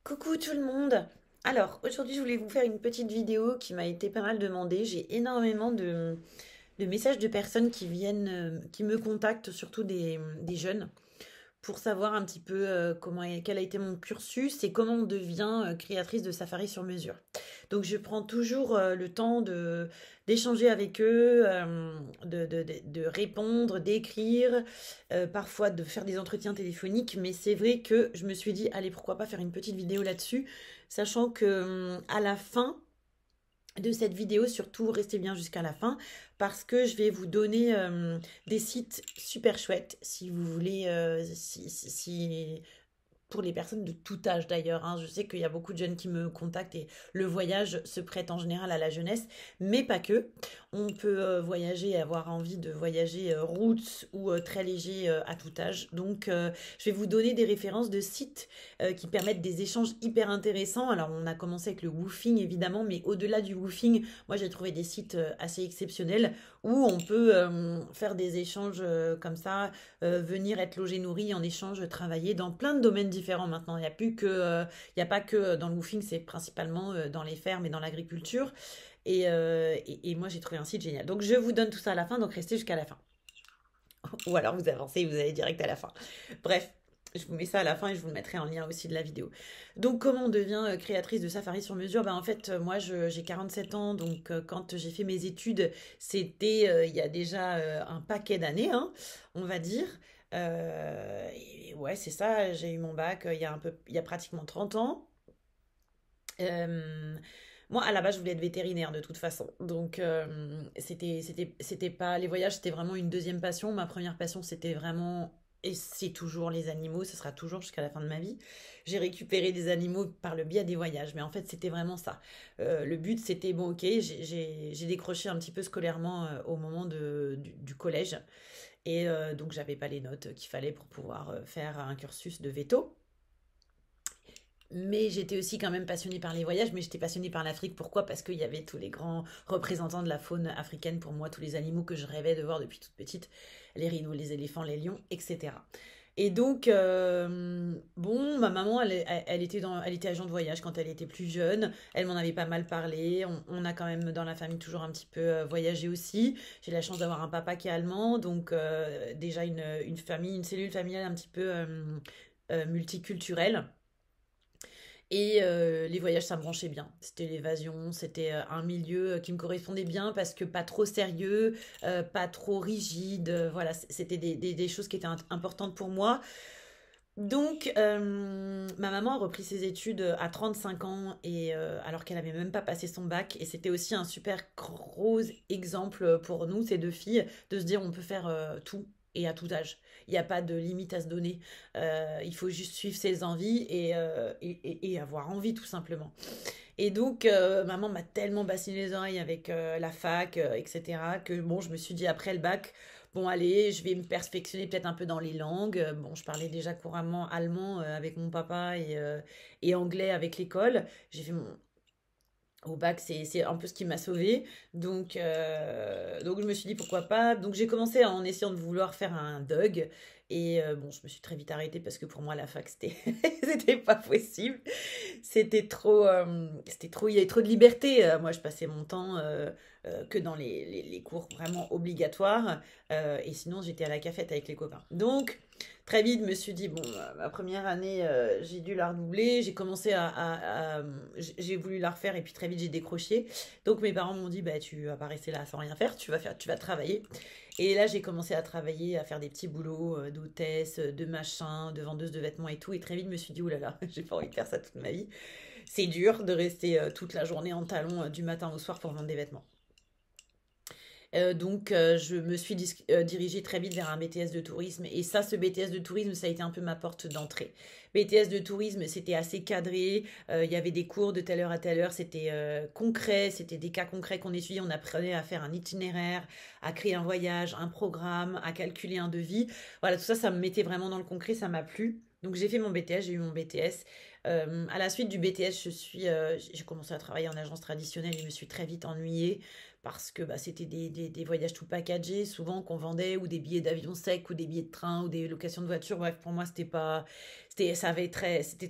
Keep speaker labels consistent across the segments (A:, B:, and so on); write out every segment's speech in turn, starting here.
A: Coucou tout le monde! Alors, aujourd'hui, je voulais vous faire une petite vidéo qui m'a été pas mal demandée. J'ai énormément de messages de personnes qui viennent, qui me contactent, surtout des jeunes, pour savoir un petit peu quel a été mon cursus et comment on devient créatrice de Safari sur mesure. Donc je prends toujours le temps d'échanger avec eux, de répondre, d'écrire, parfois de faire des entretiens téléphoniques, mais c'est vrai que je me suis dit, allez, pourquoi pas faire une petite vidéo là-dessus, sachant que à la fin de cette vidéo, surtout restez bien jusqu'à la fin parce que je vais vous donner des sites super chouettes si vous voulez, pour les personnes de tout âge d'ailleurs, hein. Je sais qu'il y a beaucoup de jeunes qui me contactent et le voyage se prête en général à la jeunesse, mais pas que. On peut voyager et avoir envie de voyager roots ou très léger à tout âge. Donc je vais vous donner des références de sites qui permettent des échanges hyper intéressants. Alors on a commencé avec le woofing évidemment, mais au-delà du woofing, moi j'ai trouvé des sites assez exceptionnels où on peut faire des échanges comme ça, venir être logé, nourri, en échange, travailler dans plein de domaines différents maintenant. Il y a pas que dans le woofing, c'est principalement dans les fermes et dans l'agriculture. Et moi, j'ai trouvé un site génial. Donc, je vous donne tout ça à la fin, donc restez jusqu'à la fin. Ou alors, vous avancez et vous allez direct à la fin. Bref, je vous mets ça à la fin et je vous le mettrai en lien aussi de la vidéo. Donc, comment on devient créatrice de Safari sur mesure? Ben, en fait, moi, j'ai 47 ans, donc quand j'ai fait mes études, c'était il y a déjà un paquet d'années, hein, on va dire. Et ouais, c'est ça, j'ai eu mon bac il y a pratiquement 30 ans. Euh, Moi, à la base, je voulais être vétérinaire de toute façon. Donc, c'était pas les voyages, c'était vraiment une deuxième passion. Ma première passion, c'était vraiment et c'est toujours les animaux. Ce sera toujours jusqu'à la fin de ma vie. J'ai récupéré des animaux par le biais des voyages, mais en fait, c'était vraiment ça. Le but, c'était bon, ok, j'ai décroché un petit peu scolairement au moment du collège, et donc j'avais pas les notes qu'il fallait pour pouvoir faire un cursus de veto. Mais j'étais aussi quand même passionnée par les voyages, mais j'étais passionnée par l'Afrique. Pourquoi? Parce qu'il y avait tous les grands représentants de la faune africaine pour moi, tous les animaux que je rêvais de voir depuis toute petite, les rhinos, les éléphants, les lions, etc. Et donc, bon, ma maman, elle était agent de voyage quand elle était plus jeune. Elle m'en avait pas mal parlé. On a quand même dans la famille toujours un petit peu voyagé aussi. J'ai la chance d'avoir un papa qui est allemand, donc déjà une famille, une cellule familiale un petit peu multiculturelle. Et les voyages, ça me branchait bien. C'était l'évasion, c'était un milieu qui me correspondait bien parce que pas trop sérieux, pas trop rigide. Voilà, c'était des choses qui étaient importantes pour moi. Donc, ma maman a repris ses études à 35 ans et alors qu'elle avait même pas passé son bac. Et c'était aussi un super gros exemple pour nous, ces deux filles, de se dire on peut faire tout et à tout âge. Il n'y a pas de limite à se donner. Il faut juste suivre ses envies et avoir envie tout simplement. Et donc, maman m'a tellement bassiné les oreilles avec la fac, etc., que bon, je me suis dit après le bac, bon, allez, je vais me perfectionner peut-être un peu dans les langues. Bon, je parlais déjà couramment allemand avec mon papa et anglais avec l'école. J'ai fait mon, au bac, c'est un peu ce qui m'a sauvée. Donc je me suis dit pourquoi pas. Donc j'ai commencé en essayant de vouloir faire un DUG. Et bon, je me suis très vite arrêtée parce que pour moi, la fac, c'était c'était pas possible. C'était trop, il y avait trop de liberté. Moi, je passais mon temps que dans les cours vraiment obligatoires. Et sinon, j'étais à la cafette avec les copains. Donc, très vite, je me suis dit, bon, ma première année, j'ai dû la redoubler. J'ai commencé j'ai voulu la refaire et puis très vite, j'ai décroché. Donc, mes parents m'ont dit, bah, tu vas pas rester là sans rien faire, tu vas travailler. Et là, j'ai commencé à travailler, à faire des petits boulots d'hôtesse, de machin, de vendeuse de vêtements et tout. Et très vite, je me suis dit, oulala, j'ai pas envie de faire ça toute ma vie. C'est dur de rester toute la journée en talons du matin au soir pour vendre des vêtements. Donc, je me suis dirigée très vite vers un BTS de tourisme. Et ça, ce BTS de tourisme, ça a été un peu ma porte d'entrée. BTS de tourisme, c'était assez cadré. Il y avait des cours de telle heure à telle heure. C'était concret. C'était des cas concrets qu'on étudiait. On apprenait à faire un itinéraire, à créer un voyage, un programme, à calculer un devis. Voilà, tout ça, ça me mettait vraiment dans le concret. Ça m'a plu. Donc j'ai fait mon BTS, j'ai eu mon BTS. À la suite du BTS, j'ai commencé à travailler en agence traditionnelle et je me suis très vite ennuyée parce que bah, c'était des voyages tout packagés, souvent qu'on vendait, ou des billets d'avion secs, ou des billets de train, ou des locations de voitures. Bref, pour moi, c'était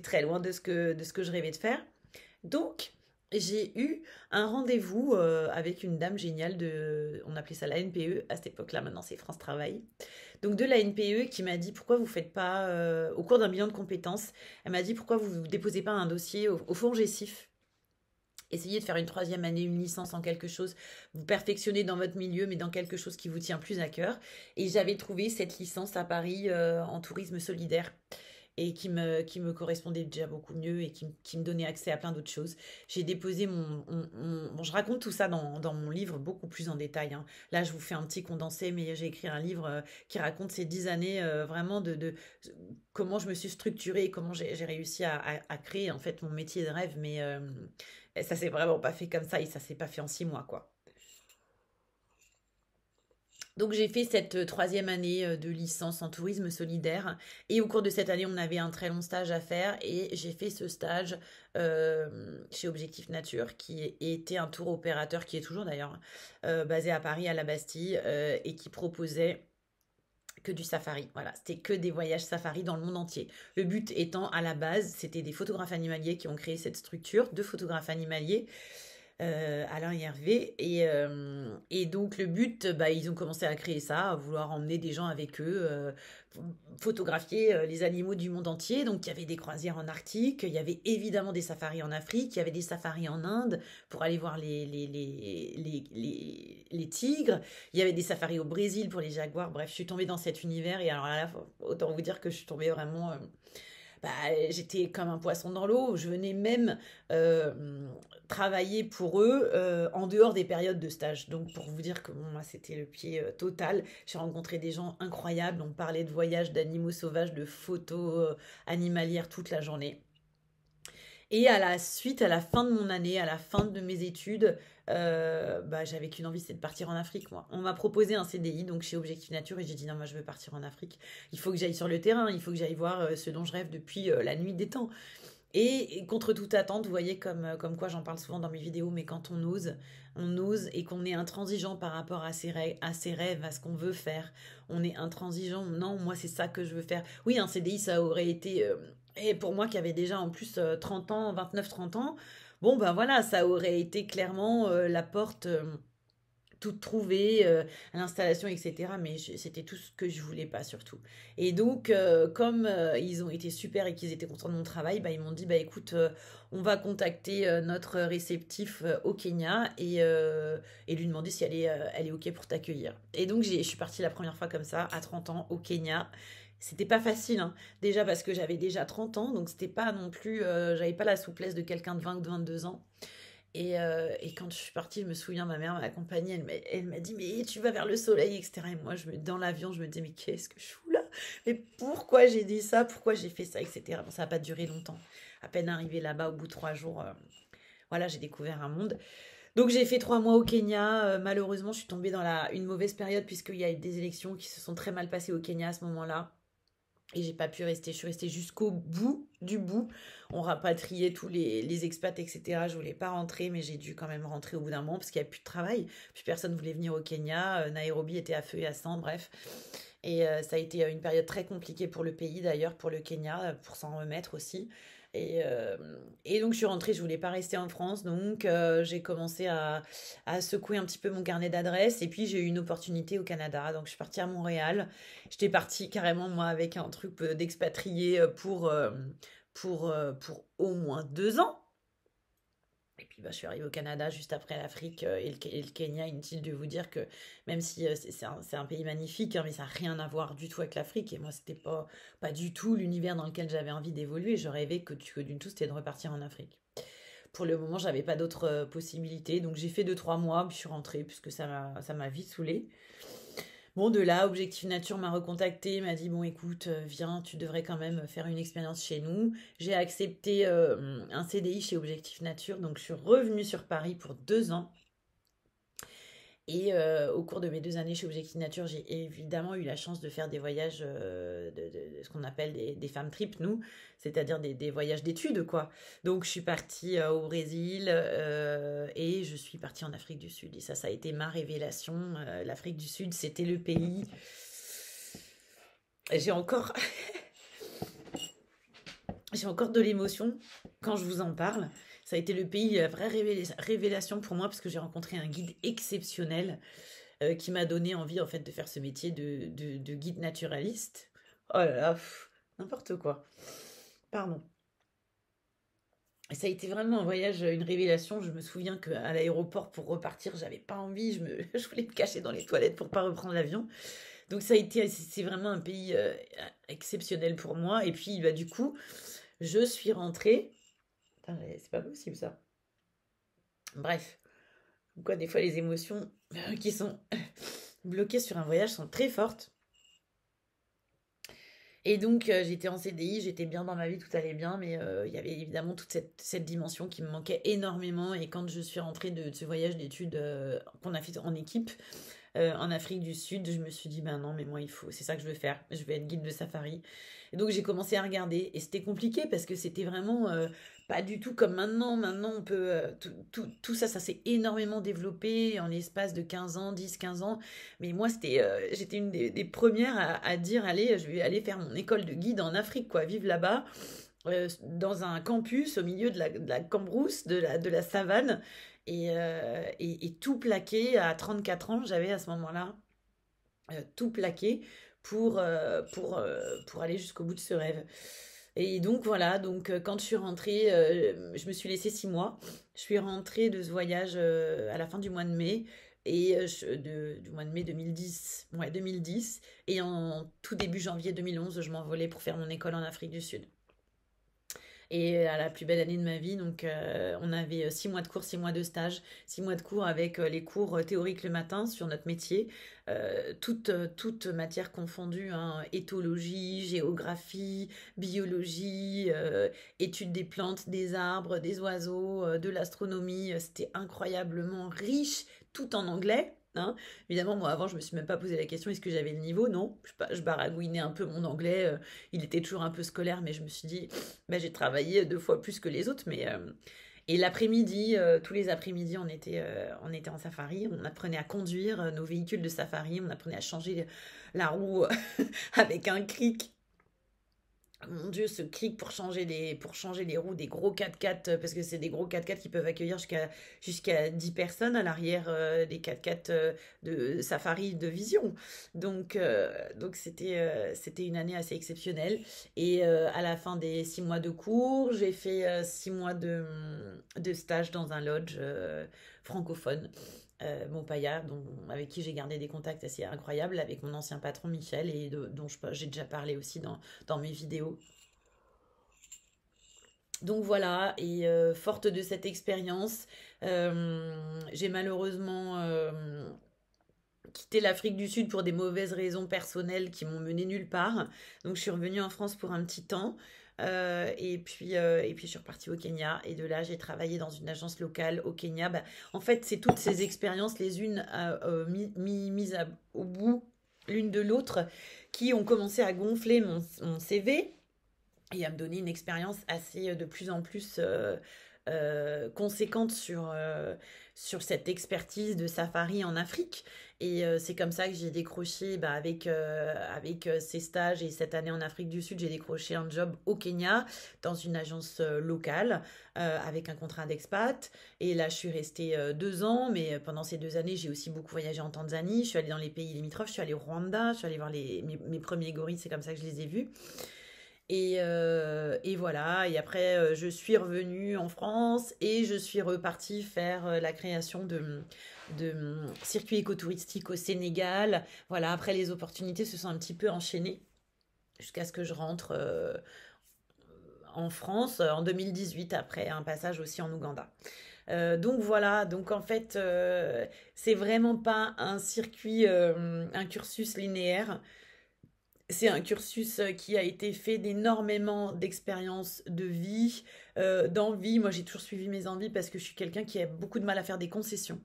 A: très loin de ce que je rêvais de faire. Donc, j'ai eu un rendez-vous avec une dame géniale on appelait ça la NPE à cette époque-là, maintenant c'est France Travail. Donc de la NPE qui m'a dit pourquoi vous faites pas, au cours d'un bilan de compétences, elle m'a dit pourquoi vous ne déposez pas un dossier au fond GESIF. Essayez de faire une troisième année, une licence en quelque chose, vous perfectionnez dans votre milieu, mais dans quelque chose qui vous tient plus à cœur. Et j'avais trouvé cette licence à Paris en tourisme solidaire et qui me correspondait déjà beaucoup mieux et qui me donnait accès à plein d'autres choses. J'ai déposé bon, je raconte tout ça dans mon livre beaucoup plus en détail, hein. Là, je vous fais un petit condensé, mais j'ai écrit un livre qui raconte ces 10 années vraiment de comment je me suis structurée et comment j'ai réussi à créer en fait mon métier de rêve. Mais ça s'est vraiment pas fait comme ça et ça s'est pas fait en 6 mois, quoi. Donc j'ai fait cette troisième année de licence en tourisme solidaire et au cours de cette année on avait un très long stage à faire et j'ai fait ce stage chez Objectif Nature qui était un tour opérateur qui est toujours d'ailleurs basé à Paris à la Bastille et qui proposait que du safari. Voilà, c'était que des voyages safari dans le monde entier. Le but étant à la base, c'était des photographes animaliers qui ont créé cette structure, deux photographes animaliers Alain et Hervé. Et donc le but, bah, ils ont commencé à créer ça, à vouloir emmener des gens avec eux, photographier les animaux du monde entier. Donc il y avait des croisières en Arctique, il y avait évidemment des safaris en Afrique, il y avait des safaris en Inde pour aller voir les tigres, il y avait des safaris au Brésil pour les jaguars. Bref, je suis tombée dans cet univers et alors là, autant vous dire que je suis tombée vraiment... bah, j'étais comme un poisson dans l'eau. Je venais même travailler pour eux en dehors des périodes de stage. Donc pour vous dire que bon, moi c'était le pied total. J'ai rencontré des gens incroyables. On parlait de voyages, d'animaux sauvages, de photos animalières toute la journée. Et à la suite, à la fin de mon année, à la fin de mes études, bah, j'avais qu'une envie, c'est de partir en Afrique, moi. On m'a proposé un CDI, donc chez Objectif Nature, et j'ai dit non, moi je veux partir en Afrique. Il faut que j'aille sur le terrain, il faut que j'aille voir ce dont je rêve depuis la nuit des temps. Et contre toute attente, vous voyez comme quoi j'en parle souvent dans mes vidéos, mais quand on ose et qu'on est intransigeant par rapport à ses rêves, à ce qu'on veut faire, on est intransigeant, non, moi c'est ça que je veux faire. Oui, un CDI, ça aurait été... et pour moi qui avait déjà en plus 30 ans, 29-30 ans, bon ben voilà, ça aurait été clairement la porte toute trouvée, à l'installation, etc. Mais c'était tout ce que je voulais pas surtout. Et donc, comme ils ont été super et qu'ils étaient contents de mon travail, bah, ils m'ont dit, bah écoute, on va contacter notre réceptif au Kenya et lui demander si elle est OK pour t'accueillir. Et donc, je suis partie la première fois comme ça, à 30 ans, au Kenya. C'était pas facile, hein. Déjà parce que j'avais déjà 30 ans, donc c'était pas non plus, j'avais pas la souplesse de quelqu'un de 20 ou de 22 ans. Et quand je suis partie, je me souviens, ma mère m'a accompagnée, elle m'a dit, mais tu vas vers le soleil, etc. Et moi, dans l'avion, je me disais, mais qu'est-ce que je fous là? Mais pourquoi j'ai dit ça? Pourquoi j'ai fait ça, etc. Bon, ça n'a pas duré longtemps. À peine arrivée là-bas, au bout de 3 jours, voilà, j'ai découvert un monde. Donc j'ai fait 3 mois au Kenya. Malheureusement, je suis tombée dans une mauvaise période puisqu'il y a eu des élections qui se sont très mal passées au Kenya à ce moment-là. Et j'ai pas pu rester. Je suis restée jusqu'au bout du bout. On rapatriait tous les expats, etc. Je voulais pas rentrer, mais j'ai dû quand même rentrer au bout d'un moment parce qu'il n'y avait plus de travail. Puis personne voulait venir au Kenya. Nairobi était à feu et à sang, bref. Et ça a été une période très compliquée pour le pays, d'ailleurs, pour le Kenya, pour s'en remettre aussi. Et, euh, et donc je suis rentrée, je voulais pas rester en France, donc j'ai commencé à secouer un petit peu mon carnet d'adresses et puis j'ai eu une opportunité au Canada, donc je suis partie à Montréal. J'étais partie carrément moi avec un truc d'expatrié pour au moins 2 ans. Et puis bah, je suis arrivée au Canada juste après l'Afrique et le Kenya. Inutile de vous dire que même si c'est un pays magnifique, hein, mais ça n'a rien à voir du tout avec l'Afrique. Et moi, c'était pas du tout l'univers dans lequel j'avais envie d'évoluer. Je rêvais que d'une tout, c'était de repartir en Afrique. Pour le moment, j'avais pas d'autres possibilités. Donc j'ai fait 2-3 mois, puis je suis rentrée puisque ça m'a vite saoulée. Bon, de là, Objectif Nature m'a recontacté, m'a dit, bon, écoute, viens, tu devrais quand même faire une expérience chez nous. J'ai accepté un CDI chez Objectif Nature, donc je suis revenue sur Paris pour 2 ans. Et au cours de mes 2 années chez Objectif Nature, j'ai évidemment eu la chance de faire des voyages, de ce qu'on appelle des femmes trips, nous, c'est-à-dire des voyages d'études, quoi. Donc je suis partie au Brésil et je suis partie en Afrique du Sud. Et ça a été ma révélation. L'Afrique du Sud, c'était le pays. J'ai encore, j'ai encore de l'émotion quand je vous en parle. Ça a été le pays, la vraie révélation pour moi, parce que j'ai rencontré un guide exceptionnel qui m'a donné envie en fait de faire ce métier de guide naturaliste. Oh là là, n'importe quoi. Pardon. Et ça a été vraiment un voyage, une révélation. Je me souviens qu'à l'aéroport, pour repartir, j'avais pas envie. Je voulais me cacher dans les toilettes pour pas reprendre l'avion. Donc ça a été, c'est vraiment un pays exceptionnel pour moi. Et puis bah, du coup, je suis rentrée. Putain, c'est pas possible ça. Bref, quoi, des fois les émotions qui sont bloquées sur un voyage sont très fortes. Et donc, j'étais en CDI, j'étais bien dans ma vie, tout allait bien, mais il y avait évidemment toute cette dimension qui me manquait énormément. Et quand je suis rentrée de ce voyage d'études qu'on a fait en équipe en Afrique du Sud, je me suis dit, ben non, mais moi, c'est ça que je veux faire. Je vais être guide de safari. Et donc, j'ai commencé à regarder. Et c'était compliqué parce que c'était vraiment pas du tout comme maintenant. Maintenant, on peut. Tout ça, ça s'est énormément développé en l'espace de 15 ans, 10, 15 ans. Mais moi, j'étais une des premières à dire, allez, je vais aller faire mon école de guide en Afrique, quoi, vivre là-bas, dans un campus au milieu de la cambrousse, de la savane, et tout plaqué à 34 ans, j'avais à ce moment-là tout plaqué pour aller jusqu'au bout de ce rêve. Et donc voilà, donc quand je suis rentrée, je me suis laissée 6 mois. Je suis rentrée de ce voyage à la fin du mois de mai, et du mois de mai 2010, ouais 2010, et en tout début janvier 2011, je m'envolais pour faire mon école en Afrique du Sud. Et à la plus belle année de ma vie, donc on avait 6 mois de cours, 6 mois de stage, 6 mois de cours avec les cours théoriques le matin sur notre métier, toute matière confondue, hein, éthologie, géographie, biologie, études des plantes, des arbres, des oiseaux, de l'astronomie. C'était incroyablement riche, tout en anglais. Hein. Évidemment, moi avant, je me suis même pas posé la question est-ce que j'avais le niveau. Non, je baragouinais un peu mon anglais. Il était toujours un peu scolaire, mais je me suis dit bah, j'ai travaillé 2 fois plus que les autres. Et l'après-midi, tous les après-midi, on était en safari. On apprenait à conduire nos véhicules de safari. On apprenait à changer la roue avec un cric. Mon Dieu, ce cric pour changer les roues des gros 4x4, parce que c'est des gros 4x4 qui peuvent accueillir jusqu'à 10 personnes à l'arrière des 4x4 de Safari de Vision. Donc c'était une année assez exceptionnelle. Et à la fin des 6 mois de cours, j'ai fait 6 mois de stage dans un lodge francophone. Montpaya, avec qui j'ai gardé des contacts assez incroyables, avec mon ancien patron Michel, et dont j'ai déjà parlé aussi dans mes vidéos. Donc voilà, et forte de cette expérience, j'ai malheureusement quitté l'Afrique du Sud pour des mauvaises raisons personnelles qui m'ont mené nulle part. Donc je suis revenue en France pour un petit temps. Et puis je suis repartie au Kenya, et de là j'ai travaillé dans une agence locale au Kenya. Bah, en fait, c'est toutes ces expériences, les unes mises au bout l'une de l'autre, qui ont commencé à gonfler mon CV et à me donner une expérience assez de plus en plus conséquente sur cette expertise de safari en Afrique. Et c'est comme ça que j'ai décroché, bah, avec ces stages et cette année en Afrique du Sud, j'ai décroché un job au Kenya dans une agence locale avec un contrat d'expat. Et là, je suis restée 2 ans, mais pendant ces 2 années, j'ai aussi beaucoup voyagé en Tanzanie. Je suis allée dans les pays limitrophes, je suis allée au Rwanda, je suis allée voir mes premiers gorilles, c'est comme ça que je les ai vus. Et voilà, et après je suis revenue en France et je suis repartie faire la création de circuits écotouristique au Sénégal. Voilà, après les opportunités se sont un petit peu enchaînées jusqu'à ce que je rentre en France en 2018 après un passage aussi en Ouganda. Donc voilà, donc en fait, c'est vraiment pas un circuit, un cursus linéaire. C'est un cursus qui a été fait d'énormément d'expériences de vie, d'envie. Moi, j'ai toujours suivi mes envies parce que je suis quelqu'un qui a beaucoup de mal à faire des concessions.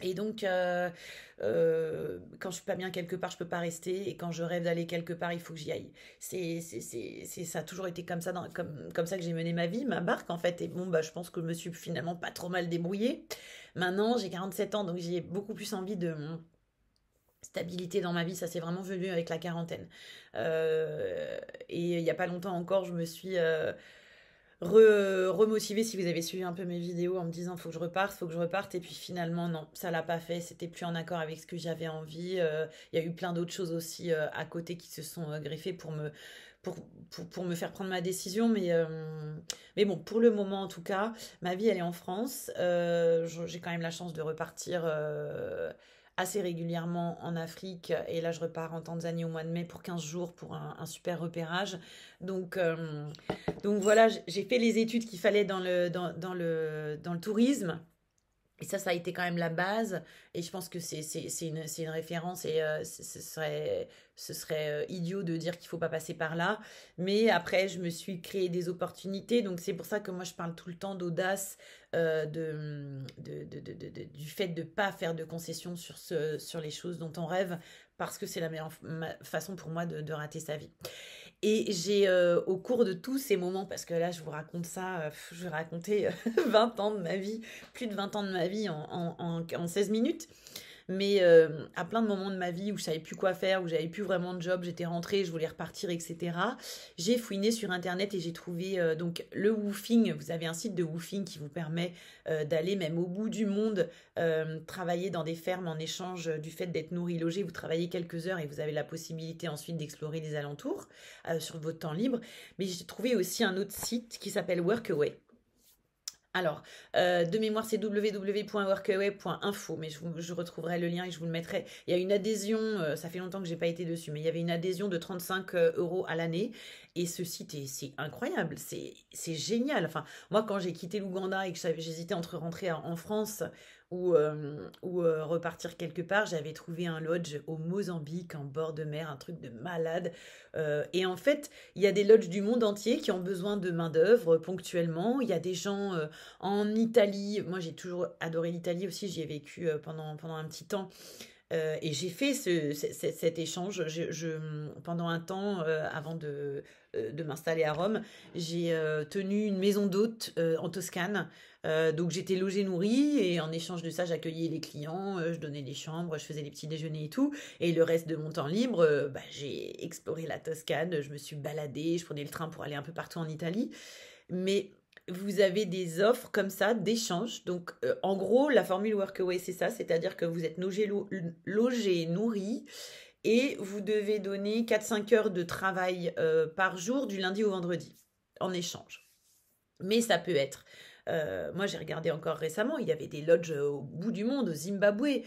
A: Et donc, quand je suis pas bien quelque part, je peux pas rester. Et quand je rêve d'aller quelque part, il faut que j'y aille. Ça a toujours été comme ça, comme ça que j'ai mené ma vie, ma barque en fait. Et bon, bah, je pense que je me suis finalement pas trop mal débrouillée. Maintenant, j'ai 47 ans, donc j'ai beaucoup plus envie de stabilité dans ma vie. Ça s'est vraiment venu avec la quarantaine. Euh, et il y a pas longtemps encore, je me suis remotiver si vous avez suivi un peu mes vidéos en me disant faut que je reparte, faut que je reparte. Et puis finalement, non, ça l'a pas fait. C'était plus en accord avec ce que j'avais envie. Il y a eu plein d'autres choses aussi à côté qui se sont greffées pour, pour me faire prendre ma décision. Mais bon, pour le moment en tout cas, ma vie elle est en France. J'ai quand même la chance de repartir. Assez régulièrement en Afrique et là je repars en Tanzanie au mois de mai pour 15 jours pour un super repérage donc donc voilà, j'ai fait les études qu'il fallait dans le tourisme. Et ça a été quand même la base. Et je pense que c'est une référence et ce serait idiot de dire qu'il faut pas passer par là. Mais après, je me suis créé des opportunités. Donc c'est pour ça que moi, je parle tout le temps d'audace, du fait de pas faire de concessions sur les choses dont on rêve. Parce que c'est la meilleure façon pour moi de rater sa vie. Et j'ai, au cours de tous ces moments, parce que là, je vous raconte ça, je vais raconter 20 ans de ma vie, plus de 20 ans de ma vie en 16 minutes. Mais à plein de moments de ma vie où je savais plus quoi faire, où j'avais plus vraiment de job, j'étais rentrée, je voulais repartir, etc. J'ai fouiné sur Internet et j'ai trouvé donc le woofing. Vous avez un site de woofing qui vous permet d'aller même au bout du monde, travailler dans des fermes en échange du fait d'être nourri, logé. Vous travaillez quelques heures et vous avez la possibilité ensuite d'explorer les alentours sur votre temps libre. Mais j'ai trouvé aussi un autre site qui s'appelle Workaway. Alors, de mémoire, c'est www.workaway.info, mais je retrouverai le lien et je vous le mettrai. Il y a une adhésion, ça fait longtemps que j'ai pas été dessus, mais il y avait une adhésion de 35 euros à l'année. Et ce site, c'est incroyable, c'est génial. Enfin, moi, quand j'ai quitté l'Ouganda et que j'hésitais entre rentrer en France ou repartir quelque part, j'avais trouvé un lodge au Mozambique, en bord de mer, un truc de malade. Et en fait, il y a des lodges du monde entier qui ont besoin de main-d'œuvre ponctuellement. Il y a des gens en Italie. Moi, j'ai toujours adoré l'Italie aussi. J'y ai vécu pendant un petit temps. Et j'ai fait cet échange pendant un temps avant de m'installer à Rome. J'ai tenu une maison d'hôte en Toscane. Donc j'étais logée, nourrie et en échange de ça, j'accueillais les clients, je donnais des chambres, je faisais les petits déjeuners et tout. Et le reste de mon temps libre, bah, j'ai exploré la Toscane, je me suis baladée, je prenais le train pour aller un peu partout en Italie. Mais vous avez des offres comme ça d'échange. Donc, en gros, la formule Workaway, c'est ça, c'est-à-dire que vous êtes logé, nourri, et vous devez donner 4-5 heures de travail par jour, du lundi au vendredi, en échange. Mais ça peut être. Moi, j'ai regardé encore récemment, il y avait des lodges au bout du monde, au Zimbabwe,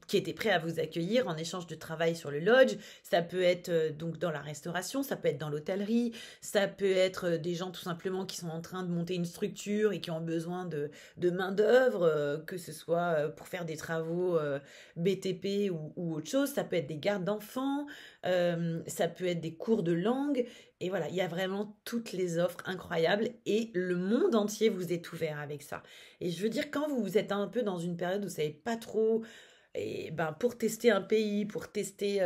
A: qui étaient prêts à vous accueillir en échange de travail sur le lodge. Ça peut être donc dans la restauration, ça peut être dans l'hôtellerie, ça peut être des gens tout simplement qui sont en train de monter une structure et qui ont besoin de main-d'œuvre, que ce soit pour faire des travaux BTP ou autre chose. Ça peut être des gardes d'enfants, ça peut être des cours de langue. Et voilà, il y a vraiment toutes les offres incroyables et le monde entier vous est ouvert avec ça. Et je veux dire, quand vous êtes un peu dans une période où vous savez pas trop, et ben pour tester un pays, pour tester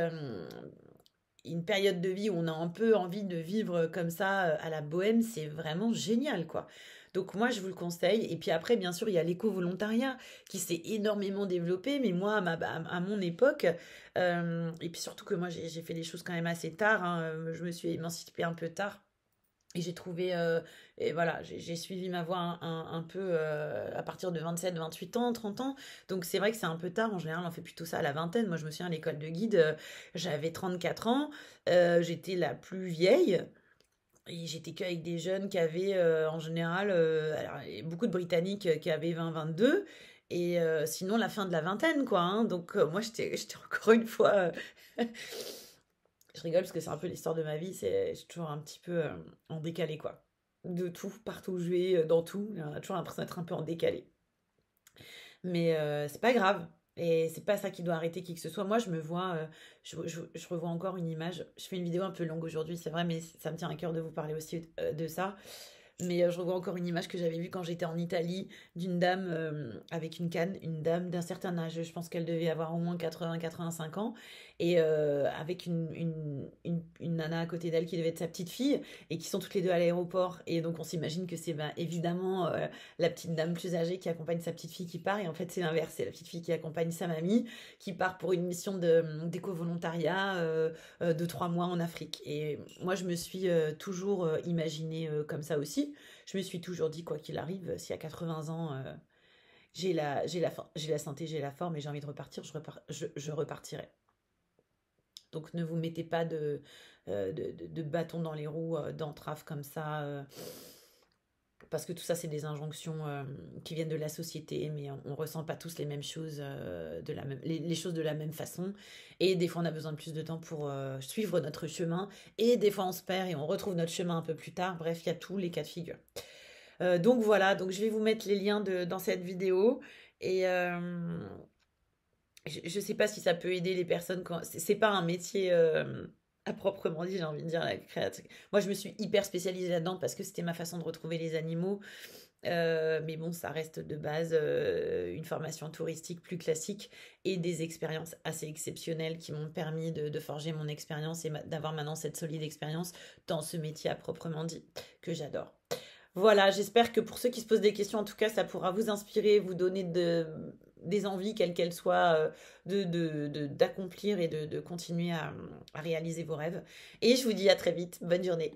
A: une période de vie où on a un peu envie de vivre comme ça à la bohème, c'est vraiment génial, quoi. Donc moi, je vous le conseille. Et puis après, bien sûr, il y a l'éco-volontariat qui s'est énormément développé. Mais moi, à mon époque, et puis surtout que moi, j'ai fait les choses quand même assez tard, hein, je me suis émancipée un peu tard. Et j'ai trouvé, et voilà, j'ai suivi ma voie un peu à partir de 27, 28 ans, 30 ans. Donc c'est vrai que c'est un peu tard. En général, on fait plutôt ça à la vingtaine. Moi, je me souviens à l'école de guide, j'avais 34 ans. J'étais la plus vieille. Et j'étais qu'avec des jeunes qui avaient en général, alors, il y a beaucoup de Britanniques qui avaient 20, 22. Et sinon, la fin de la vingtaine, quoi, hein. Donc moi, j'étais encore une fois... je rigole parce que c'est un peu l'histoire de ma vie. Je suis toujours un petit peu en décalé, quoi. De tout, partout où je vais, dans tout. On a toujours l'impression d'être un peu en décalé. Mais c'est pas grave. Et c'est pas ça qui doit arrêter qui que ce soit. Moi, je me vois, je revois encore une image. Je fais une vidéo un peu longue aujourd'hui, c'est vrai, mais ça me tient à cœur de vous parler aussi de ça. Mais je revois encore une image que j'avais vue quand j'étais en Italie d'une dame avec une canne, une dame d'un certain âge. Je pense qu'elle devait avoir au moins 80-85 ans. Et avec une nana à côté d'elle qui devait être sa petite fille et qui sont toutes les deux à l'aéroport. Et donc on s'imagine que c'est évidemment la petite dame plus âgée qui accompagne sa petite fille qui part. Et en fait c'est l'inverse, c'est la petite fille qui accompagne sa mamie qui part pour une mission d'éco-volontariat de 3 mois en Afrique. Et moi, je me suis toujours imaginée comme ça aussi. Je me suis toujours dit, quoi qu'il arrive, si à 80 ans, j'ai la santé, j'ai la forme et j'ai envie de repartir, je repartirai. Donc ne vous mettez pas de bâton dans les roues, d'entrave comme ça. Parce que tout ça, c'est des injonctions qui viennent de la société, mais on ne ressent pas tous les mêmes choses, les choses de la même façon. Et des fois, on a besoin de plus de temps pour suivre notre chemin. Et des fois, on se perd et on retrouve notre chemin un peu plus tard. Bref, il y a tous les cas de figure. Donc voilà, donc je vais vous mettre les liens dans cette vidéo. Et je ne sais pas si ça peut aider les personnes quand c'est pas un métier à proprement dit, j'ai envie de dire la création. Moi, je me suis hyper spécialisée là-dedans parce que c'était ma façon de retrouver les animaux. Mais bon, ça reste de base une formation touristique plus classique et des expériences assez exceptionnelles qui m'ont permis de forger mon expérience et d'avoir maintenant cette solide expérience dans ce métier à proprement dit que j'adore. Voilà, j'espère que pour ceux qui se posent des questions, en tout cas, ça pourra vous inspirer, vous donner des envies, quelles qu'elles soient, d'accomplir et de continuer à réaliser vos rêves. Et je vous dis à très vite. Bonne journée.